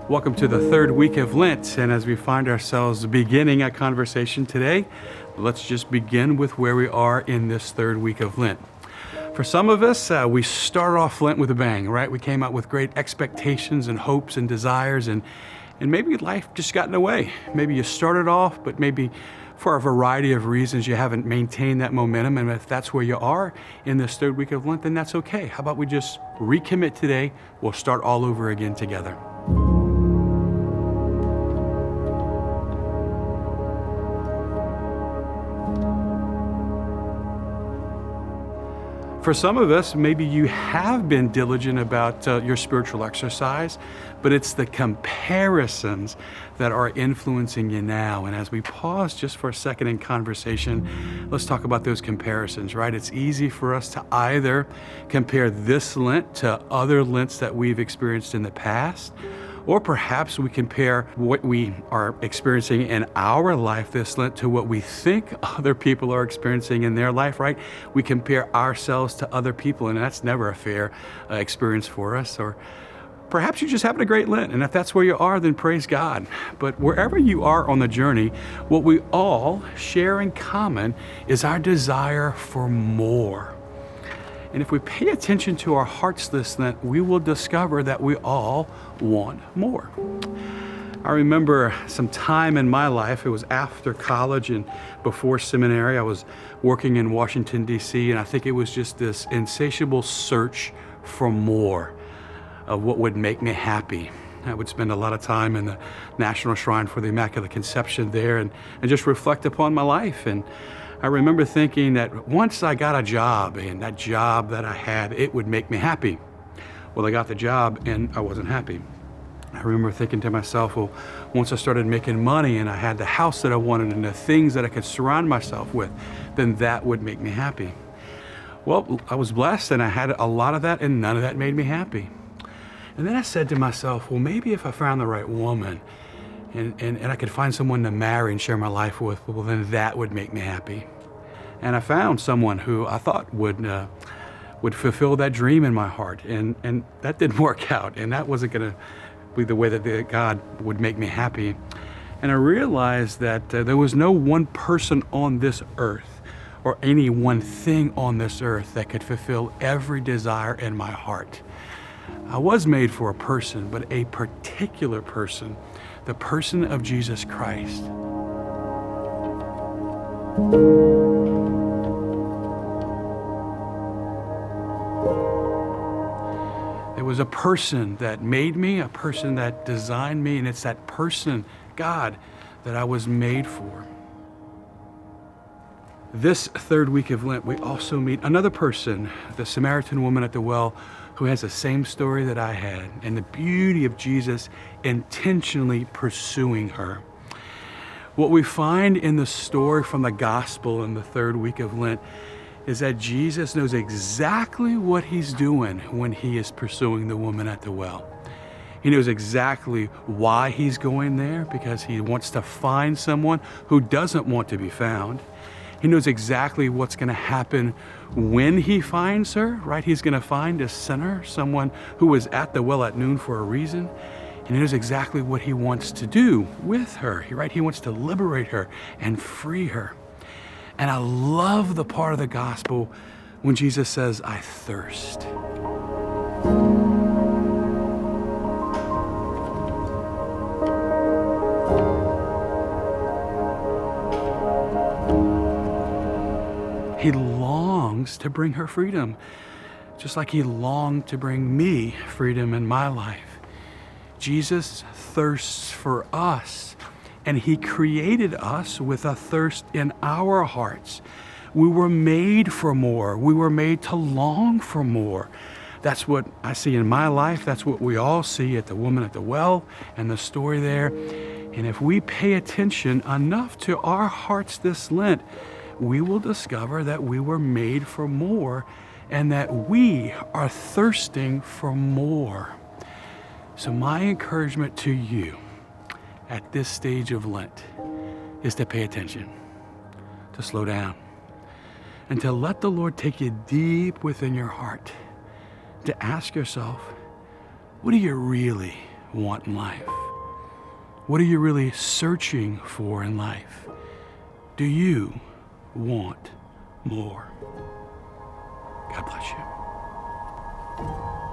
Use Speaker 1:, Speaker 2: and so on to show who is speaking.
Speaker 1: Welcome to the third week of Lent, and as we find ourselves beginning a conversation today, let's just begin with where we are in this third week of Lent. For some of us, we started off Lent with a bang, right? We came out with great expectations and hopes and desires, and maybe life just got in the way. Maybe you started off, but maybe for a variety of reasons you haven't maintained that momentum, and if that's where you are in this third week of Lent, then that's okay. How about we just recommit today? We'll start all over again together. For some of us, maybe you have been diligent about your spiritual exercise, but it's the comparisons that are influencing you now. And as we pause just for a second in conversation, let's talk about those comparisons, right? It's easy for us to either compare this Lent to other Lents that we've experienced in the past, or perhaps we compare what we are experiencing in our life this Lent to what we think other people are experiencing in their life, right? We compare ourselves to other people, and that's never a fair experience for us. Or perhaps you're just having a great Lent, and if that's where you are, then praise God. But wherever you are on the journey, what we all share in common is our desire for more. And if we pay attention to our hearts this Lent, we will discover that we all want more. I remember some time in my life, it was after college and before seminary, I was working in Washington, D.C., and I think it was just this insatiable search for more of what would make me happy. I would spend a lot of time in the National Shrine for the Immaculate Conception there and just reflect upon my life. And I remember thinking that once I got a job, and that job that I had, it would make me happy. Well, I got the job and I wasn't happy. I remember thinking to myself, well, once I started making money and I had the house that I wanted and the things that I could surround myself with, then that would make me happy. Well, I was blessed and I had a lot of that, and none of that made me happy. And then I said to myself, well, maybe if I found the right woman and I could find someone to marry and share my life with, well, then that would make me happy. And I found someone who I thought would fulfill that dream in my heart, and that didn't work out, and that wasn't going to be the way that God would make me happy. And I realized that there was no one person on this earth or any one thing on this earth that could fulfill every desire in my heart. I was made for a person, but a particular person, the person of Jesus Christ. There was a person that made me, a person that designed me, and it's that person, God, that I was made for. This third week of Lent, we also meet another person, the Samaritan woman at the well, who has the same story that I had, and the beauty of Jesus intentionally pursuing her. What we find in the story from the gospel in the third week of Lent is that Jesus knows exactly what he's doing when he is pursuing the woman at the well. He knows exactly why he's going there, because he wants to find someone who doesn't want to be found. He knows exactly what's going to happen when he finds her, right? He's going to find a sinner, someone who was at the well at noon for a reason. And he knows exactly what he wants to do with her, right? He wants to liberate her and free her. And I love the part of the gospel when Jesus says, I thirst. He longs to bring her freedom, just like he longed to bring me freedom in my life. Jesus thirsts for us, and he created us with a thirst in our hearts. We were made for more. We were made to long for more. That's what I see in my life. That's what we all see at the woman at the well and the story there. And if we pay attention enough to our hearts this Lent, we will discover that we were made for more and that we are thirsting for more. So my encouragement to you at this stage of Lent is to pay attention, to slow down, and to let the Lord take you deep within your heart, to ask yourself, what do you really want in life? What are you really searching for in life? Do you want more? God bless you.